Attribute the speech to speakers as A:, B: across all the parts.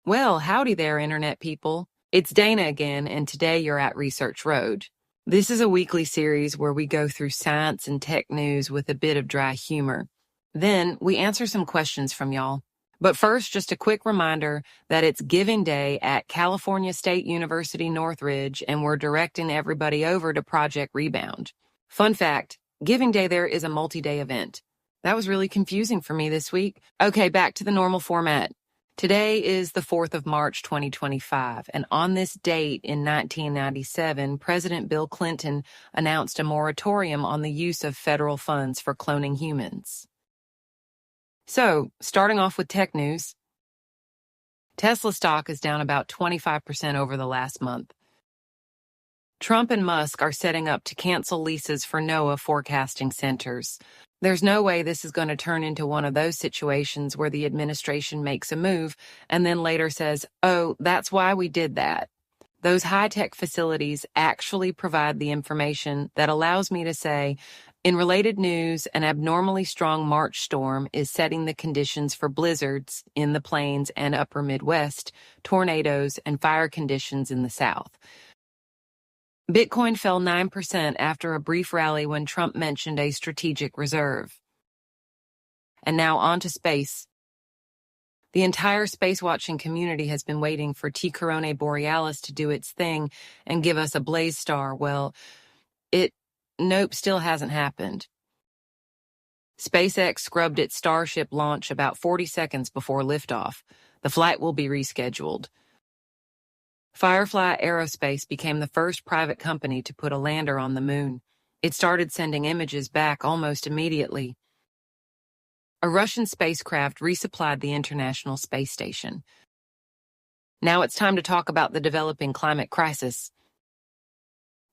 A: Well, howdy there, Internet people. It's Dana again, and today you're at Research Road. This is a weekly series where we go through science and tech news with a bit of dry humor. Then we answer some questions from y'all. But first, just a quick reminder that it's Giving Day at California State University Northridge, and we're directing everybody over to Project Rebound. Fun fact, Giving Day there is a multi-day event. That was really confusing for me this week. Okay, back to the normal format. Today is the 4th of March, 2025, and on this date in 1997, President Bill Clinton announced a moratorium on the use of federal funds for cloning humans. So, starting off with tech news, Tesla stock is down about 25% over the last month. Trump and Musk are setting up to cancel leases for NOAA forecasting centers. There's no way this is going to turn into one of those situations where the administration makes a move and then later says, oh, that's why we did that. Those high-tech facilities actually provide the information that allows me to say, in related news, an abnormally strong March storm is setting the conditions for blizzards in the plains and upper Midwest, tornadoes, and fire conditions in the South. Bitcoin fell 9% after a brief rally when Trump mentioned a strategic reserve. And now on to space. The entire space-watching community has been waiting for T. Coronae Borealis to do its thing and give us a blaze star. Well, nope, still hasn't happened. SpaceX scrubbed its Starship launch about 40 seconds before liftoff. The flight will be rescheduled. Firefly Aerospace became the first private company to put a lander on the moon. It started sending images back almost immediately. A Russian spacecraft resupplied the International Space Station. Now it's time to talk about the developing climate crisis.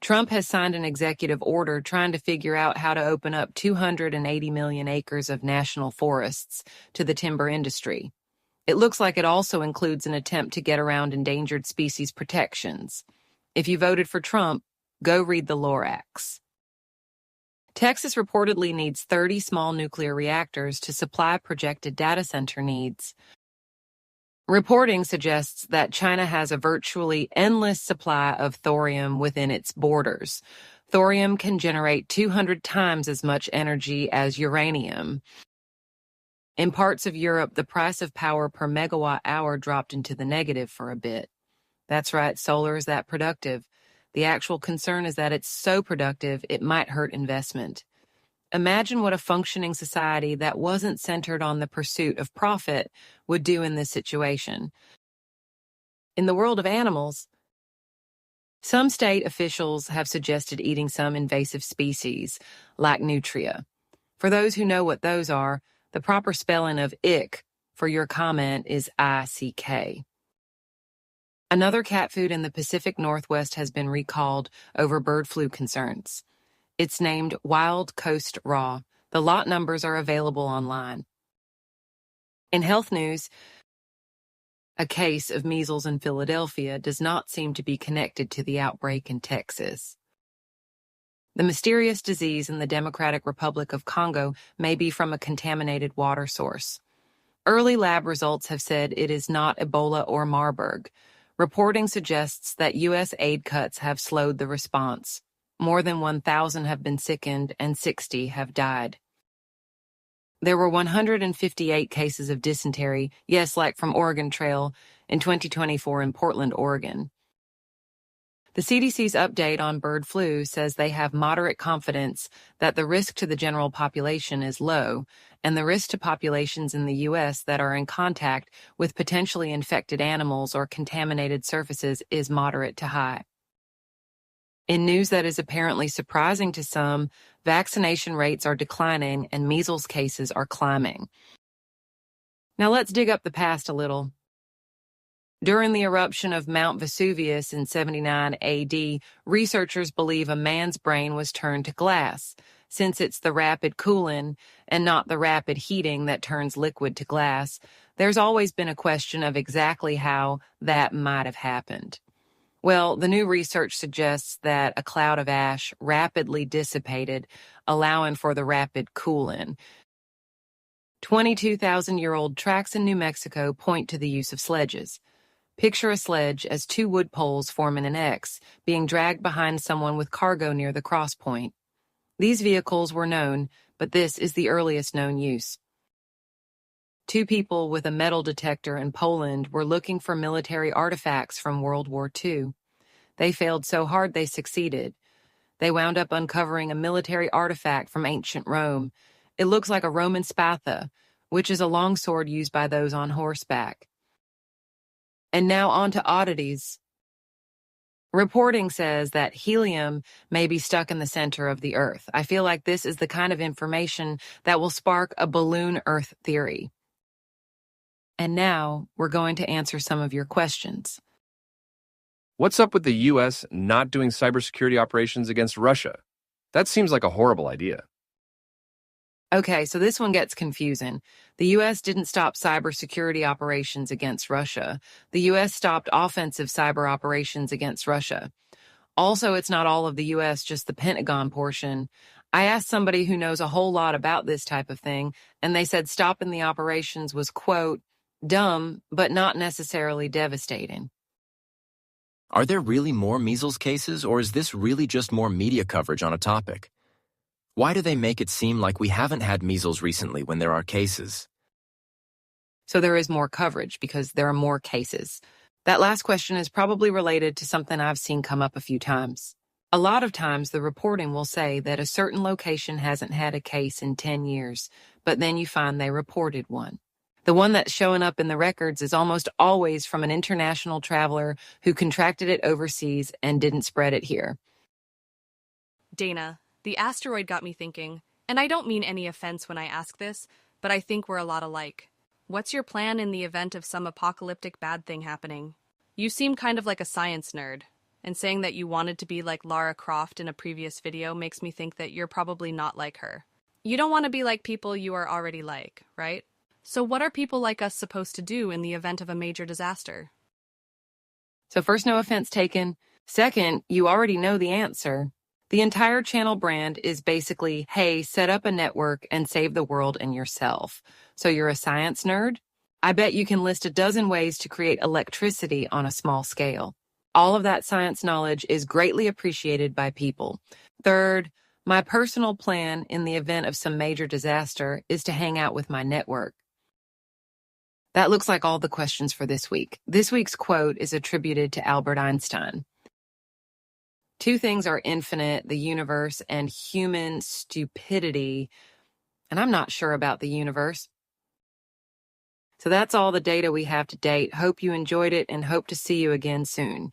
A: Trump has signed an executive order trying to figure out how to open up 280 million acres of national forests to the timber industry. It looks like it also includes an attempt to get around endangered species protections. If you voted for Trump, go read the Lorax. Texas reportedly needs 30 small nuclear reactors to supply projected data center needs. Reporting suggests that China has a virtually endless supply of thorium within its borders. Thorium can generate 200 times as much energy as uranium. In parts of Europe, the price of power per megawatt hour dropped into the negative for a bit. That's right, solar is that productive. The actual concern is that it's so productive it might hurt investment. Imagine what a functioning society that wasn't centered on the pursuit of profit would do in this situation. In the world of animals, some state officials have suggested eating some invasive species, like nutria. For those who know what those are, the proper spelling of ick for your comment is ICK. Another cat food in the Pacific Northwest has been recalled over bird flu concerns. It's named Wild Coast Raw. The lot numbers are available online. In health news, a case of measles in Philadelphia does not seem to be connected to the outbreak in Texas. The mysterious disease in the Democratic Republic of Congo may be from a contaminated water source. Early lab results have said it is not Ebola or Marburg. Reporting suggests that U.S. aid cuts have slowed the response. More than 1,000 have been sickened and 60 have died. There were 158 cases of dysentery, yes, like from Oregon Trail, in 2024 in Portland, Oregon. The CDC's update on bird flu says they have moderate confidence that the risk to the general population is low, and the risk to populations in the U.S. that are in contact with potentially infected animals or contaminated surfaces is moderate to high. In news that is apparently surprising to some, vaccination rates are declining and measles cases are climbing. Now let's dig up the past a little. During the eruption of Mount Vesuvius in 79 AD, researchers believe a man's brain was turned to glass, since it's the rapid cooling and not the rapid heating that turns liquid to glass. There's always been a question of exactly how that might have happened. Well, the new research suggests that a cloud of ash rapidly dissipated, allowing for the rapid cooling. 22,000-year-old tracks in New Mexico point to the use of sledges. Picture a sledge as two wood poles forming an X, being dragged behind someone with cargo near the cross point. These vehicles were known, but this is the earliest known use. Two people with a metal detector in Poland were looking for military artifacts from World War II. They failed so hard they succeeded. They wound up uncovering a military artifact from ancient Rome. It looks like a Roman spatha, which is a longsword used by those on horseback. And now on to oddities. Reporting says that helium may be stuck in the center of the Earth. I feel like this is the kind of information that will spark a balloon Earth theory. And now we're going to answer some of your questions.
B: What's up with the U.S. not doing cybersecurity operations against Russia? That seems like a horrible idea.
A: Okay, so this one gets confusing. The U.S. didn't stop cybersecurity operations against Russia. The U.S. stopped offensive cyber operations against Russia. Also, it's not all of the U.S., just the Pentagon portion. I asked somebody who knows a whole lot about this type of thing, and they said stopping the operations was, quote, dumb, but not necessarily devastating.
C: Are there really more measles cases, or is this really just more media coverage on a topic? Why do they make it seem like we haven't had measles recently when there are cases?
A: So there is more coverage because there are more cases. That last question is probably related to something I've seen come up a few times. A lot of times the reporting will say that a certain location hasn't had a case in 10 years, but then you find they reported one. The one that's showing up in the records is almost always from an international traveler who contracted it overseas and didn't spread it here.
D: Dana, the asteroid got me thinking, and I don't mean any offense when I ask this, but I think we're a lot alike. What's your plan in the event of some apocalyptic bad thing happening? You seem kind of like a science nerd, and saying that you wanted to be like Lara Croft in a previous video makes me think that you're probably not like her. You don't want to be like people you are already like, right? So what are people like us supposed to do in the event of a major disaster?
A: So first, no offense taken. Second, you already know the answer. The entire channel brand is basically, hey, set up a network and save the world and yourself. So you're a science nerd? I bet you can list a dozen ways to create electricity on a small scale. All of that science knowledge is greatly appreciated by people. Third, my personal plan in the event of some major disaster is to hang out with my network. That looks like all the questions for this week. This week's quote is attributed to Albert Einstein. Two things are infinite, the universe and human stupidity. And I'm not sure about the universe. So that's all the data we have to date. Hope you enjoyed it and hope to see you again soon.